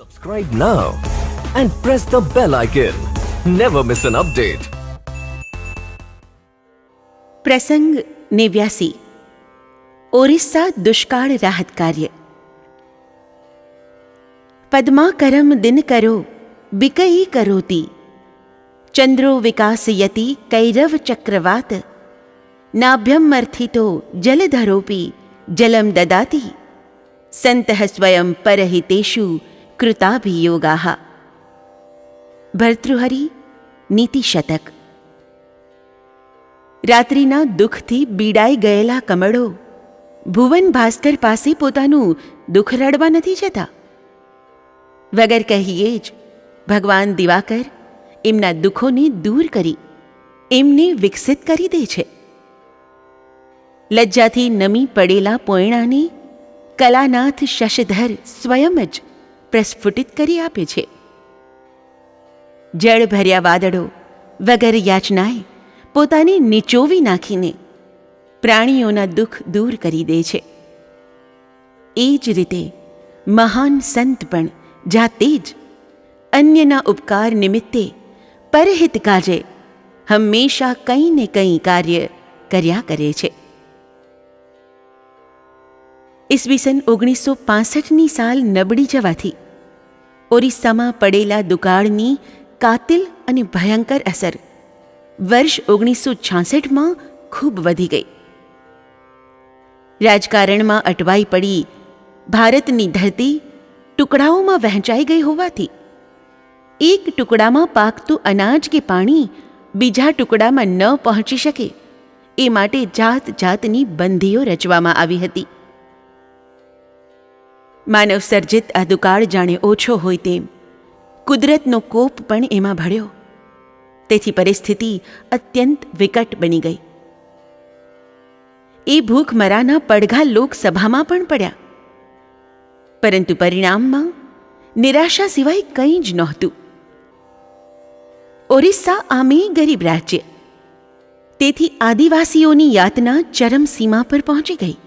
Subscribe now and press the bell icon. Never miss an update. પ્રસંગ 89 ઓરિસ્સા દુષ્કાળ રાહત કાર્ય. પદ્માકરમ દિન કરો બિકઈ કરોતી, ચંદ્રો વિકાસયતિ કૈરવ ચક્રવાત, નાભ્યમ અર્થિતો જલધરોપી જલમ દદાતિ, સંતઃ સ્વયં પરહિતેષુ કૃતાભિયોગાઃ. ભર્તૃહરિ નીતિશતક. રાત્રિના દુઃખથી બીડાઈ ગયેલા કમળો ભુવન ભાસ્કર પાસે પોતાનું દુઃખ રડવા નથી જતા. વગર કહીએ જ ભગવાન દિવાકર એમના દુઃખોને દૂર કરી એમને વિકસિત કરી દે છે. લજ્જાથી નમી પડેલા પોયણાને કલાનાથ શશધર સ્વયં જ પ્રસ્ફુટિત કરી આપે છે. જળ ભર્યા વાદળો વગર યાચનાએ પોતાને નીચોવી નાખીને પ્રાણીઓના દુઃખ દૂર કરી દે છે. એ જ રીતે મહાન સંત પણ જાતે જ અન્યના ઉપકાર નિમિત્તે પરહિત કાજે હંમેશા કંઈ ને કંઈ કાર્ય કર્યા કરે છે. ઈસવીસન 1965ની સાલ નબળી જવાથી ઓરિસ્સામાં પડેલા દુકાળની કાતિલ અને ભયંકર અસર વર્ષ 1966માં ખૂબ વધી ગઈ. રાજકારણમાં અટવાઈ પડી ભારતની ધરતી ટુકડાઓમાં વહેંચાઈ ગઈ હોવાથી એક ટુકડામાં પાકતું અનાજ કે પાણી બીજા ટુકડામાં ન પહોંચી શકે એ માટે જાત જાતની બંધીઓ રચવામાં આવી હતી. માનવ સર્જિત આ દુકાળ જાણે ઓછો હોય તેમ કુદરતનો કોપ પણ એમાં ભળ્યો. તેથી પરિસ્થિતિ અત્યંત વિકટ બની ગઈ. એ ભૂખમરાના પડઘા લોકસભામાં પણ પડ્યા, પરંતુ પરિણામમાં નિરાશા સિવાય કંઈ જ નહોતું. ઓરિસ્સા આમે ગરીબ રાજ્ય, તેથી આદિવાસીઓની યાતના ચરમસીમા પર પહોંચી ગઈ.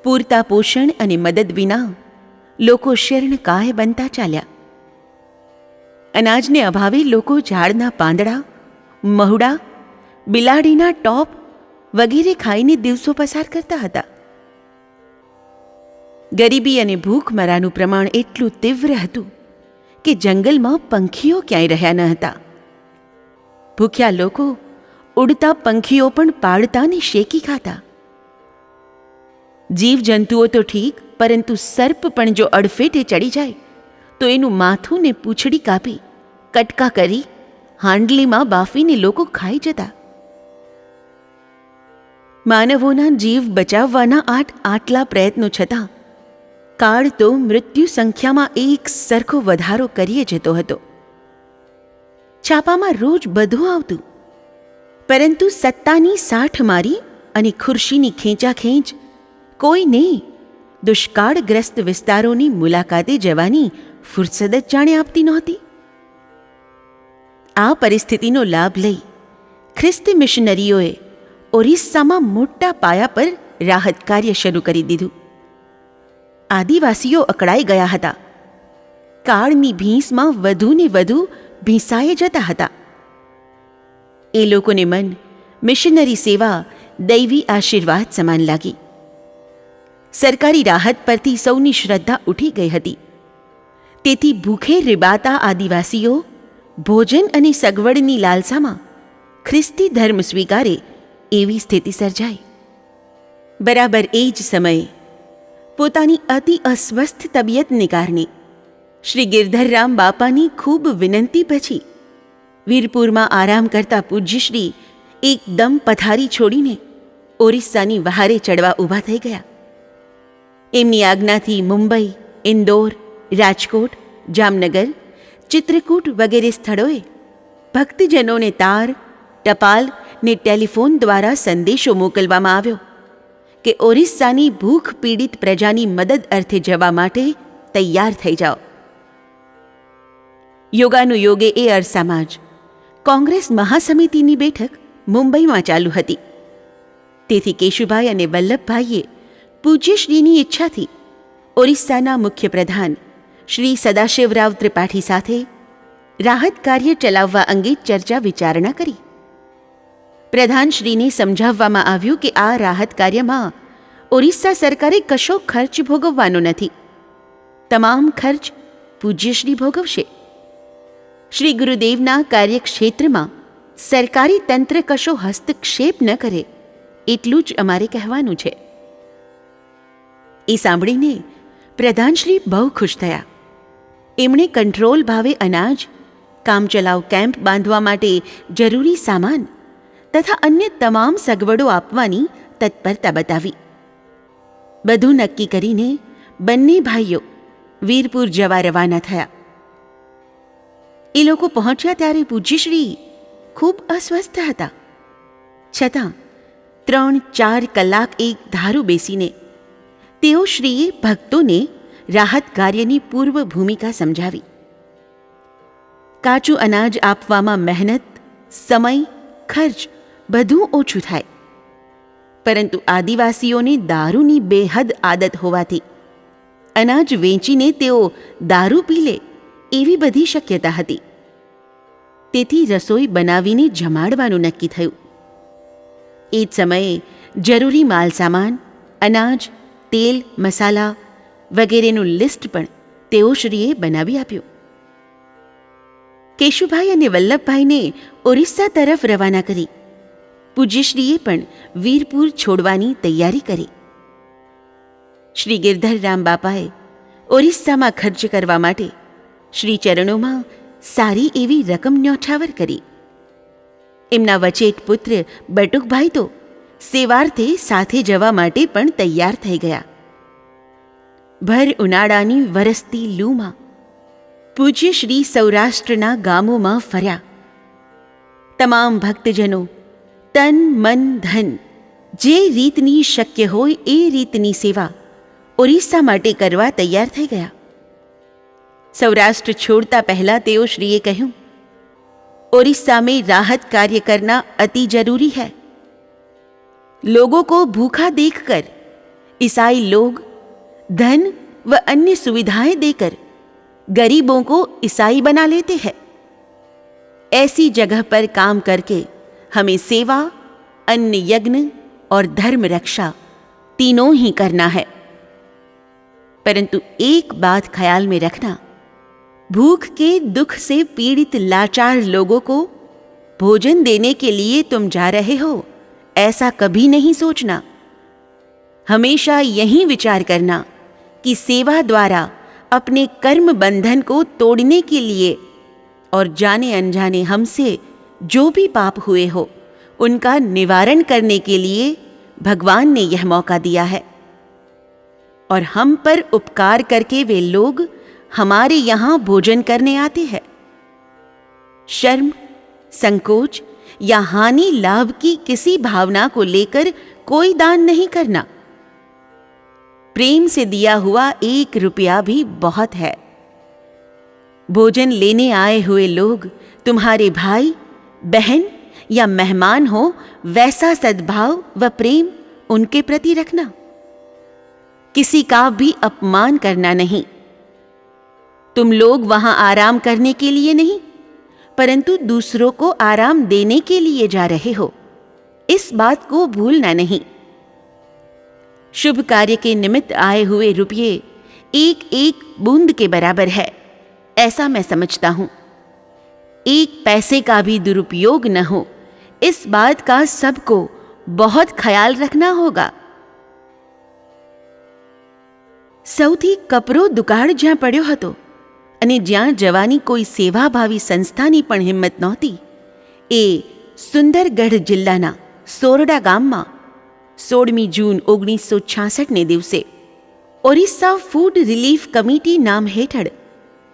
પૂરતા પોષણ અને મદદ વિના લોકો શીર્ણકાય બનતા ચાલ્યા. અનાજને અભાવે લોકો ઝાડના પાંદડા, મહુડા, બિલાડીના ટોપ વગેરે ખાઈને દિવસો પસાર કરતા હતા. ગરીબી અને ભૂખમરાનું પ્રમાણ એટલું તીવ્ર હતું કે જંગલમાં પંખીઓ ક્યાંય રહ્યા ન હતા. ભૂખ્યા લોકો ઉડતા પંખીઓ પણ પાડતા ને શેકી ખાતા. જીવજંતુઓ તો ઠીક, પરંતુ સર્પ પણ જો અડફેટે ચડી જાય તો એનું માથું ને પૂંછડી કાપી કટકા કરી હાંડલીમાં બાફીને લોકો ખાઈ જતા. માનવોના જીવ બચાવવાના આટલા પ્રયત્નો છતાં કાળ તો મૃત્યુ સંખ્યામાં એક સરખો વધારો કરીએ જતો હતો. છાપામાં રોજ બધું આવતું, પરંતુ સત્તાની સાઠ મારી અને ખુરશીની ખેંચાખેંચ કોઈને દુષ્કાળગ્રસ્ત વિસ્તારોની મુલાકાતે જવાની ફુરસદ જ જાણે આપતી નહોતી. આ પરિસ્થિતિનો લાભ લઈ ખ્રિસ્તી મિશનરીઓએ ઓરિસ્સામાં મોટા પાયા પર રાહત કાર્ય શરૂ કરી દીધું. આદિવાસીઓ અકળાઈ ગયા હતા. કાળની ભીંસમાં વધુ ને વધુ ભીંસાઈ જતા હતા. એ લોકોને મન મિશનરી સેવા દૈવી આશીર્વાદ સમાન લાગી. સરકારી રાહત પરથી સૌની શ્રદ્ધા ઉઠી ગઈ હતી. તેથી ભૂખે રીબાતા આદિવાસીઓ ભોજન અને સગવડની લાલસામાં ખ્રિસ્તી ધર્મ સ્વીકારે એવી સ્થિતિ સર્જાઈ. બરાબર એ જ સમયે પોતાની અતિ અસ્વસ્થ તબિયતને કારણે શ્રી ગિરધરરામ બાપાની ખૂબ વિનંતી પછી વીરપુરમાં આરામ કરતા પૂજ્યશ્રી એકદમ પથારી છોડીને ઓરિસ્સાની વહારે ચડવા ઊભા થઈ ગયા. એમની આજ્ઞાથી મુંબઈ, ઇન્દોર, રાજકોટ, જામનગર, ચિત્રકૂટ વગેરે સ્થળોએ ભક્તજનોને તાર, ટપાલ ને ટેલિફોન દ્વારા સંદેશો મોકલવામાં આવ્યો કે ઓરિસ્સાની ભૂખ પીડિત પ્રજાની મદદ અર્થે જવા માટે તૈયાર થઈ જાઓ. યોગાનુયોગે એ અરસામાં જ કોંગ્રેસ મહાસમિતિની બેઠક મુંબઈમાં ચાલુ હતી. તેથી કેશુભાઈ અને વલ્લભભાઈએ પૂજ્યશ્રીની ઈચ્છાથી ઓરિસ્સાના મુખ્ય પ્રધાન શ્રી સદાશિવરાવ ત્રિપાઠી સાથે રાહત કાર્ય ચલાવવા અંગે ચર્ચા વિચારણા કરી. પ્રધાનશ્રીને સમજાવવામાં આવ્યું કે આ રાહત કાર્યમાં ઓરિસ્સા સરકારે કશો ખર્ચ ભોગવવાનો નથી. તમામ ખર્ચ પૂજ્યશ્રી ભોગવશે. શ્રી ગુરુદેવના કાર્યક્ષેત્રમાં સરકારી તંત્ર કશો હસ્તક્ષેપ ન કરે એટલું જ અમારે કહેવાનું છે. એ સાંભળીને પ્રધાનશ્રી બહુ ખુશ થયા. એમણે કંટ્રોલ ભાવે અનાજ, કામચલાઉ કેમ્પ બાંધવા માટે જરૂરી સામાન તથા અન્ય તમામ સગવડો આપવાની તત્પરતા બતાવી. બધું નક્કી કરીને બંને ભાઈઓ વીરપુર જવા રવાના થયા. એ લોકો પહોંચ્યા ત્યારે પૂજ્યશ્રી ખૂબ અસ્વસ્થ હતા. છતાં 3-4 કલાક એક ધારું બેસીને તેઓ શ્રીએ ભક્તોને રાહત કાર્યની પૂર્વ ભૂમિકા સમજાવી. કાચું અનાજ આપવામાં મહેનત, સમય, ખર્ચ બધું ઓછું થાય. પરંતુ આદિવાસીઓને દારૂની બેહદ આદત હોવાથી અનાજ વેચીને તેઓ દારૂ પી લે એવી બધી શક્યતા હતી. તેથી રસોઈ બનાવીને જમાડવાનું નક્કી થયું. એ જ સમયે જરૂરી માલસામાન, અનાજ, તેલ, મસાલા વગેરેનું લિસ્ટ પણ તેઓ શ્રીએ બનાવી આપ્યું. કેશુભાઈ અને વલ્લભભાઈને ઓરિસ્સા તરફ રવાના કરી પૂજ્યશ્રીએ પણ વીરપુર છોડવાની તૈયારી કરી. શ્રી ગિરધરરામ બાપાએ ઓરિસ્સામાં ખર્ચ કરવા માટે શ્રી ચરણોમાં સારી એવી રકમ ન્યોછાવર કરી. એમના વચેટ પુત્ર બટુકભાઈ તો સેવાર્થે સાથે જવા માટે પણ તૈયાર થઈ ગયા. ભર ઉનાળાની વરસતી લૂમાં પૂજ્ય શ્રી સૌરાષ્ટ્રના ગામોમાં ફર્યા. તમામ ભક્તજનો તન, મન, ધન જે રીતની શક્ય હોય એ રીતની સેવા ઓરિસ્સા માટે કરવા તૈયાર થઈ ગયા. સૌરાષ્ટ્ર છોડતા પહેલાં તેઓ શ્રીએ કહ્યું, ओडिशा में राहत कार्य करना अति जरूरी है. लोगों को भूखा देखकर ईसाई लोग धन व अन्य सुविधाएं देकर गरीबों को ईसाई बना लेते हैं. ऐसी जगह पर काम करके हमें सेवा, अन्न यज्ञ और धर्म रक्षा तीनों ही करना है. परंतु एक बात ख्याल में रखना, भूख के दुख से पीड़ित लाचार लोगों को भोजन देने के लिए तुम जा रहे हो ऐसा कभी नहीं सोचना. हमेशा यही विचार करना कि सेवा द्वारा अपने कर्म बंधन को तोड़ने के लिए और जाने अनजाने हमसे जो भी पाप हुए हो उनका निवारण करने के लिए भगवान ने यह मौका दिया है. और हम पर उपकार करके वे लोग हमारे यहाँ भोजन करने आते हैं. शर्म, संकोच या हानि लाभ की किसी भावना को लेकर कोई दान नहीं करना. प्रेम से दिया हुआ 1 रुपया भी बहुत है. भोजन लेने आए हुए लोग तुम्हारे भाई, बहन या मेहमान हो, वैसा सद्भाव व प्रेम उनके प्रति रखना. किसी का भी अपमान करना नहीं. तुम लोग वहां आराम करने के लिए नहीं परंतु दूसरों को आराम देने के लिए जा रहे हो, इस बात को भूलना नहीं. शुभ कार्य के निमित्त आए हुए रुपये एक एक बूंद के बराबर है ऐसा मैं समझता हूं. 1 पैसे का भी दुरुपयोग न हो, इस बात का सबको बहुत ख्याल रखना होगा. સૌથી કપરો દુકાળ જ્યાં પડ્યો હતો અને જ્યાં જવાની કોઈ સેવાભાવી સંસ્થાની પણ હિંમત નહોતી, એ સુંદરગઢ જિલ્લાના સોરડા ગામમાં 16મી જૂન 1966ને દિવસે ઓરિસ્સા ફૂડ રિલીફ કમિટી નામ હેઠળ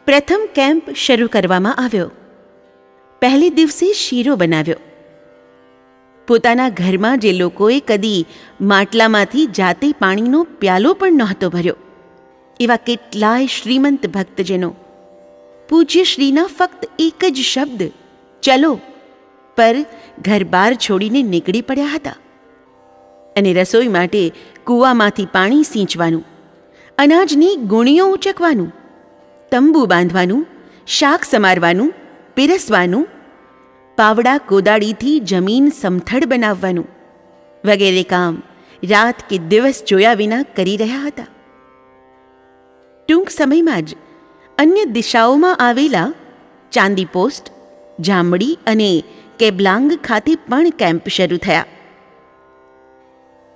પ્રથમ કેમ્પ શરૂ કરવામાં આવ્યો. પહેલે દિવસે શીરો બનાવ્યો. પોતાના ઘરમાં જે લોકોએ કદી માટલામાંથી જાતે પાણીનો પ્યાલો પણ નહોતો ભર્યો એવા કેટલાય શ્રીમંત ભક્તજનો પૂજ્યશ્રીના ફક્ત એક જ શબ્દ ચલો પર ઘર-બાર છોડીને નીકળી પડ્યા હતા. અને રસોઈ માટે કૂવામાંથી પાણી સિંચવાનું, અનાજની ગુણીઓ ઊંચકવાનું, તંબુ બાંધવાનું, શાક સમારવાનું, પીરસવાનું, પાવડા કોદાળીથી જમીન સમથળ બનાવવાનું વગેરે કામ રાત કે દિવસ જોયા વિના કરી રહ્યા હતા. ટૂંક સમયમાં જ અન્ય દિશાઓમાં આવેલા ચાંદીપોસ્ટ, જામડી અને કેબ્લાંગ ખાતે પણ કેમ્પ શરૂ થયા.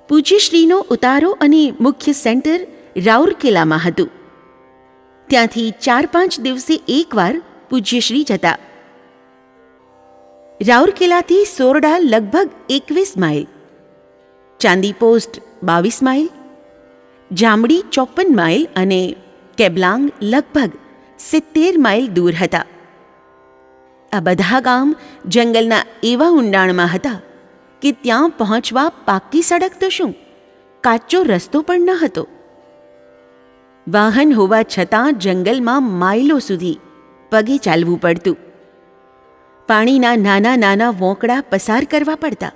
પૂજ્યશ્રીનો ઉતારો અને મુખ્ય સેન્ટર રાઉરકેલામાં હતું. ત્યાંથી 4-5 દિવસે એકવાર પૂજ્યશ્રી જતા. રાઉરકેલાથી સોરડા લગભગ 21 માઇલ, ચાંદીપોસ્ટ 22 માઇલ, જામડી 54 માઇલ અને કેબ્લાંગ લગભગ 70 માઇલ દૂર હતા. આ બધા ગામ જંગલના એવા ઊંડાણમાં હતા કે ત્યાં પહોંચવા પાક્કી સડક તો શું, કાચો રસ્તો પણ ન હતો. વાહન હોવા છતાં જંગલમાં માઇલો સુધી પગે ચાલવું પડતું. પાણીના નાના નાના વોંકડા પસાર કરવા પડતા.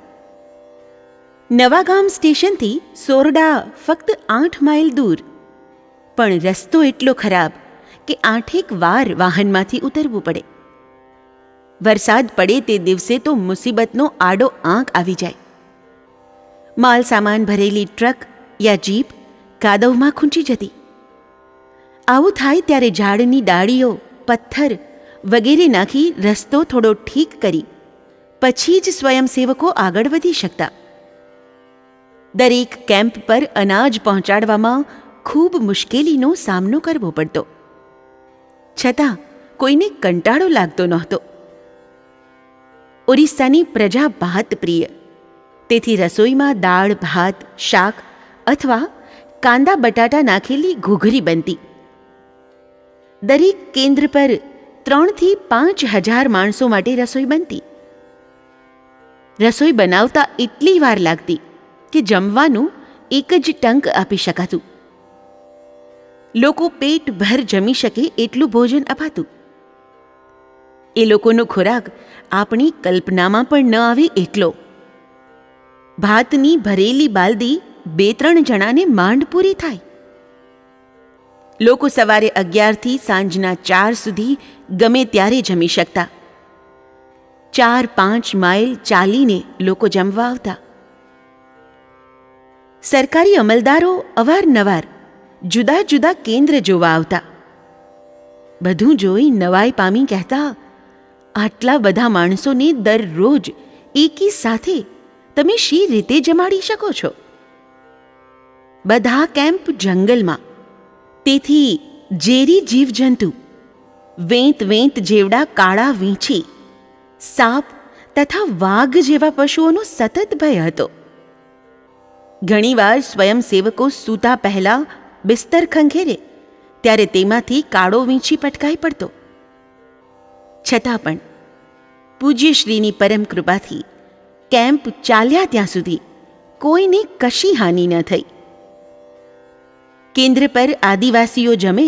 નવાગામ સ્ટેશનથી સોરડા ફક્ત 8 માઇલ દૂર, પણ રસ્તો એટલો ખરાબ કે 8 વાર વાહનમાંથી ઉતરવું પડે. વરસાદ પડે તે દિવસે તો મુસીબતનો આડો આંક આવી જાય. માલ સામાન ભરેલી ટ્રક યા જીપ કાદવમાં ખૂંચી જતી. આવું થાય ત્યારે ઝાડની ડાળીઓ, પથ્થર વગેરે નાખી રસ્તો થોડો ઠીક કરી પછી જ સ્વયંસેવકો આગળ વધી શકતા. દરેક કેમ્પ પર અનાજ પહોંચાડવામાં ખૂબ મુશ્કેલીનો સામનો કરવો પડતો. છતાં કોઈને કંટાળો લાગતો નહોતો. ઓરિસ્સાની પ્રજા ભાત પ્રિય, તેથી રસોઈમાં દાળ, ભાત, શાક અથવા કાંદા બટાટા નાખેલી ઘૂઘરી બનતી. દરેક કેન્દ્ર પર 3,000 થી 5,000 માણસો માટે રસોઈ બનતી. રસોઈ બનાવતા એટલી વાર લાગતી કે જમવાનું એક જ ટંક આપી શકાતું. લોકો પેટભર જમી શકે એટલું ભોજન અપાતું. એ લોકોનો ખોરાક આપણી કલ્પનામાં પણ ન આવે એટલો. ભાતની ભરેલી બાલદી 2-3 જણાને માંડ પૂરી થાય. લોકો સવારે 11 થી સાંજના 4 સુધી ગમે ત્યારે જમી શકતા. 4-5 માઇલ ચાલીને લોકો જમવા આવતા. સરકારી અમલદારો અવારનવાર જુદા જુદા કેન્દ્ર જોવા આવતા. બધું જોઈ નવાઈ પામી કહેતા, આટલા બધા માણસોને દરરોજ એકી સાથે તમે શી રીતે જમાડી શકો છો? બધા કેમ્પ જંગલમાં, તેથી ઝેરી જીવજંતુ, વેંત જેવડા કાળા વીંછી, સાપ તથા વાઘ જેવા પશુઓનો સતત ભય હતો. ઘણીવાર સ્વયંસેવકો સૂતા પહેલાં બિસ્તર ખંખેરે ત્યારે તેમાંથી કાળો વીંછી પટકાઈ પડતો. છતાં પણ પૂજ્યશ્રીની પરમ કૃપાથી કેમ્પ ચાલ્યા ત્યાં સુધી કોઈને કશી હાનિ ન થઈ. કેન્દ્ર પર આદિવાસીઓ જમે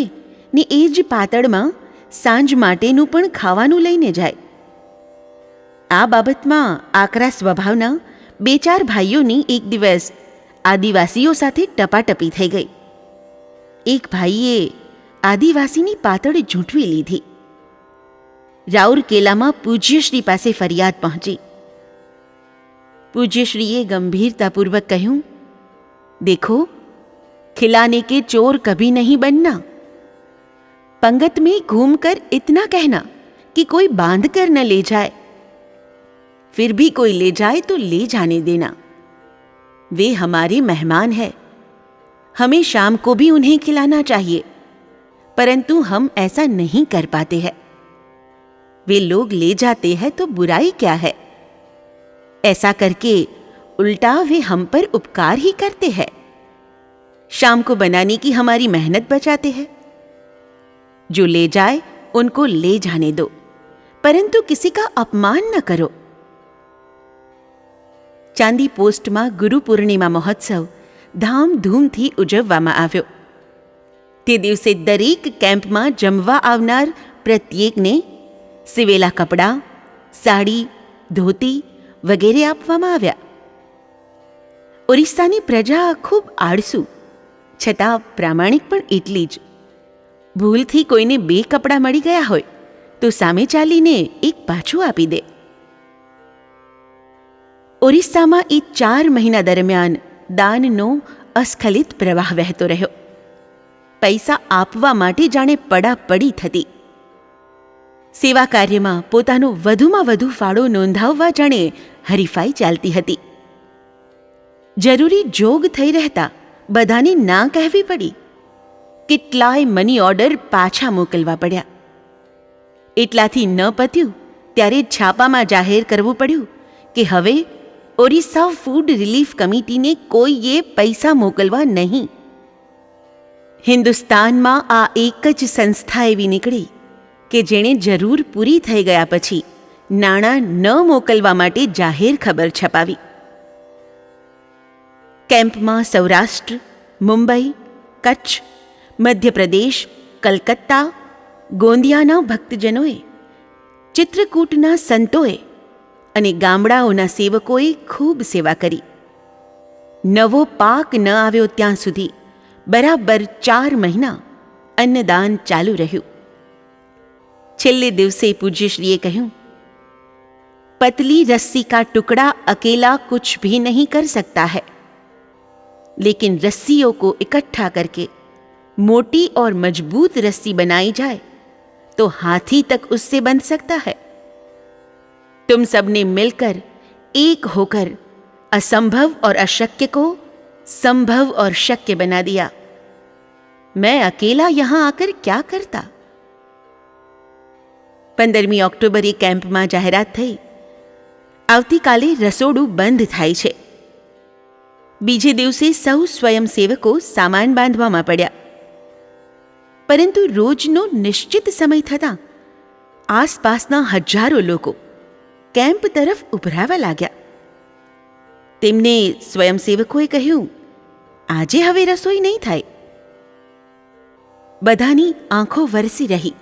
ને એ જ પાતળમાં સાંજ માટેનું પણ ખાવાનું લઈને જાય. આ બાબતમાં આકરા સ્વભાવના 2-4 ભાઈઓની એક દિવસ આદિવાસીઓ સાથે ટપાટપી થઈ ગઈ. એક ભાઈએ આદિવાસીની પાતળ ઝૂંટવી લીધી. રાઉરકેલામાં પૂજ્યશ્રી પાસે ફરિયાદ પહોંચી. પૂજ્યશ્રીએ ગંભીરતાપૂર્વક કહ્યું, દેખો, खिलाने के चोर कभी नहीं बनना. पंगत में घूम कर इतना कहना कि कोई बांध कर न ले जाए, फिर भी कोई ले जाए तो ले जाने देना. वे हमारे मेहमान हैं, हमें शाम को भी उन्हें खिलाना चाहिए, परंतु हम ऐसा नहीं कर पाते हैं. वे लोग ले जाते हैं तो बुराई क्या है? ऐसा करके उल्टा वे हम पर उपकार ही करते हैं. शाम को बनाने की हमारी मेहनत बचाते हैं. जो ले जाए उनको ले जाने दो, परंतु किसी का अपमान न करो. ચાંદી પોસ્ટમાં ગુરુ પૂર્ણિમા મહોત્સવ ધામધૂમથી ઉજવવામાં આવ્યો. તે દિવસે દરેક કેમ્પમાં જમવા આવનાર પ્રત્યેકને સીવેલા કપડાં, સાડી, ધોતી વગેરે આપવામાં આવ્યા. ઓરિસ્સાની પ્રજા ખૂબ આળસુ છતાં પ્રામાણિક પણ એટલી જ. ભૂલથી કોઈને 2 કપડાં મળી ગયા હોય તો સામે ચાલીને એક પાછું આપી દે. ઓરિસ્સામાં એ 4 મહિના દરમિયાન દાનનો અસ્ખલિત પ્રવાહ વહેતો રહ્યો. પૈસા આપવા માટે જાણે પડાપડી થતી. સેવા કાર્યમાં પોતાનો વધુમાં વધુ ફાળો નોંધાવવા જાણે હરીફાઈ ચાલતી હતી. જરૂરી જોગ થઈ રહેતા બધાને ના કહેવી પડી. કેટલાય મની ઓર્ડર પાછા મોકલવા પડ્યા. એટલાથી ન પત્યું ત્યારે છાપામાં જાહેર કરવું પડ્યું કે હવે ઓરિસ્સા ફૂડ રિલીફ કમિટીને કોઈએ પૈસા મોકલવા નહીં. હિન્દુસ્તાનમાં આ એક જ સંસ્થા એવી નીકળી કે જેણે જરૂર પૂરી થઈ ગયા પછી નાણાં ન મોકલવા માટે જાહેર ખબર છપાવી. કેમ્પમાં સૌરાષ્ટ્ર, મુંબઈ, કચ્છ, મધ્યપ્રદેશ, કલકત્તા, ગોંદિયાના ભક્તજનોએ, ચિત્રકૂટના સંતોએ અને ગામડાઓના સેવકોએ ખૂબ સેવા કરી. નવો પાક ન આવ્યો ત્યાં સુધી બરાબર 4 મહિના અન્નદાન ચાલુ રહ્યું. છેલ્લે દિવસે પૂજ્યશ્રીએ કહ્યું, पतली रस्सी का टुकड़ा अकेला कुछ भी नहीं कर सकता है, लेकिन रस्सियों को इकट्ठा करके मोटी और मजबूत रस्सी बनाई जाए तो हाथी तक उससे बंध सकता है. तुम सबने मिलकर एक होकर असंभव और अशक्य को संभव और शक्य बना दिया. मैं अकेला यहां आकर क्या करता. 15મી ઓક્ટોબરે કેમ્પમાં જાહેરાત થઈ, આવતીકાલે રસોડું બંધ થાય છે. બીજે દિવસે સૌ સ્વયંસેવકો સામાન બાંધવામાં પડ્યા. પરંતુ રોજનો નિશ્ચિત સમય થતાં આસપાસના હજારો લોકો કેમ્પ તરફ ઉભરાવા લાગ્યા. તેમને સ્વયંસેવકોએ કહ્યું, આજે હવે રસોઈ નહીં થાય. બધાની આંખો વરસી રહી.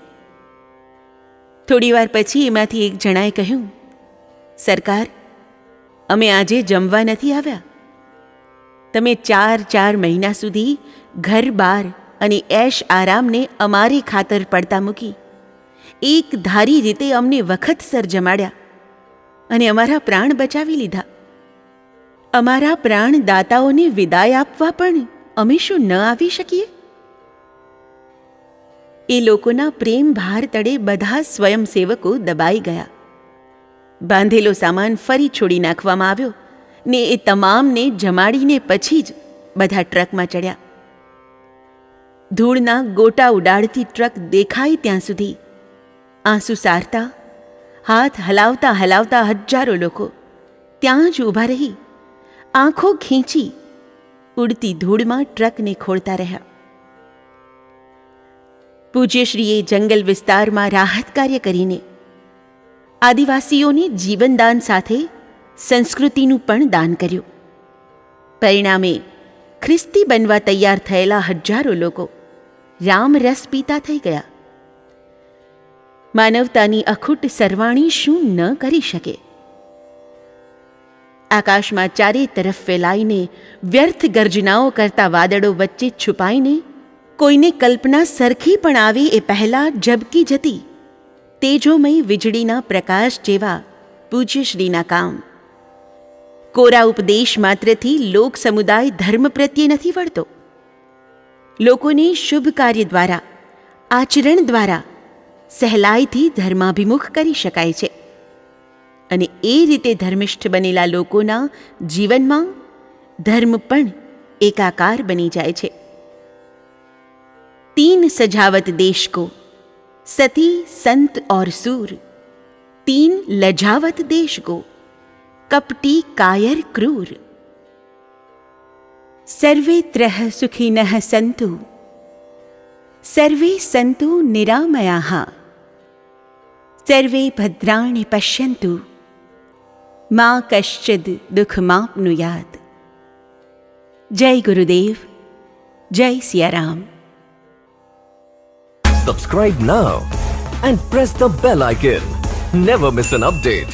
થોડીવાર પછી એમાંથી એક જણાએ કહ્યું, સરકાર, અમે આજે જમવા નથી આવ્યા. તમે 4 મહિના સુધી ઘર બાર અને એશ આરામને અમારી ખાતર પડતા મૂકી એક ધારી રીતે અમને વખતસર જમાડ્યા અને અમારા પ્રાણ બચાવી લીધા. અમારા પ્રાણદાતાઓને વિદાય આપવા પણ અમે શું ન આવી શકીએ? એ લોકોના પ્રેમ ભાર તળે બધા સ્વયંસેવકો દબાઈ ગયા. બાંધેલો સામાન ફરી છોડી નાખવામાં આવ્યો ને એ તમામને જમાડીને પછી જ બધા ટ્રકમાં ચડ્યા. ધૂળના ગોટા ઉડાડતી ટ્રક દેખાય ત્યાં સુધી આંસુ સારતા, હાથ હલાવતા હલાવતા હજારો લોકો ત્યાં જ ઊભા રહી આંખો ખીંચી ઉડતી ધૂળમાં ટ્રકને ખોળતા રહ્યા. પૂજ્યશ્રીએ જંગલ વિસ્તારમાં રાહત કાર્ય કરીને આદિવાસીઓને જીવનદાન સાથે સંસ્કૃતિનું પણ દાન કર્યું. પરિણામે ખ્રિસ્તી બનવા તૈયાર થયેલા હજારો લોકો રામરસ પીતા થઈ ગયા. માનવતાની અખૂટ સરવાણી શું ન કરી શકે? આકાશમાં ચારે તરફ ફેલાઈને વ્યર્થ ગર્જનાઓ કરતા વાદળો વચ્ચે છુપાઈને કોઈને કલ્પના સરખી પણ આવી એ પહેલાં ઝબકી જતી તેજોમય વીજળીના પ્રકાશ જેવા પૂજ્યશ્રીના કામ. કોરા ઉપદેશ માત્રથી લોક સમુદાય ધર્મ પ્રત્યે નથી વળતો. લોકોને શુભ કાર્ય દ્વારા, આચરણ દ્વારા સહેલાઈથી ધર્માભિમુખ કરી શકાય છે અને એ રીતે ધર્મિષ્ઠ બનેલા લોકોના જીવનમાં ધર્મ પણ એકાકાર બની જાય છે. 3 सजावट देश को, सती संत और सूर. 3 लजावत देश को, कपटी कायर क्रूर. सर्वे त्रह सुखिनः सन्तु, सर्वे सन्तु निरामयाः, सर्वे भद्राणि पश्यन्तु, मा कश्चिद् दुःखमाप्नुयात्. जय गुरुदेव, जय Siyaram. Subscribe now and press the bell icon. Never miss an update.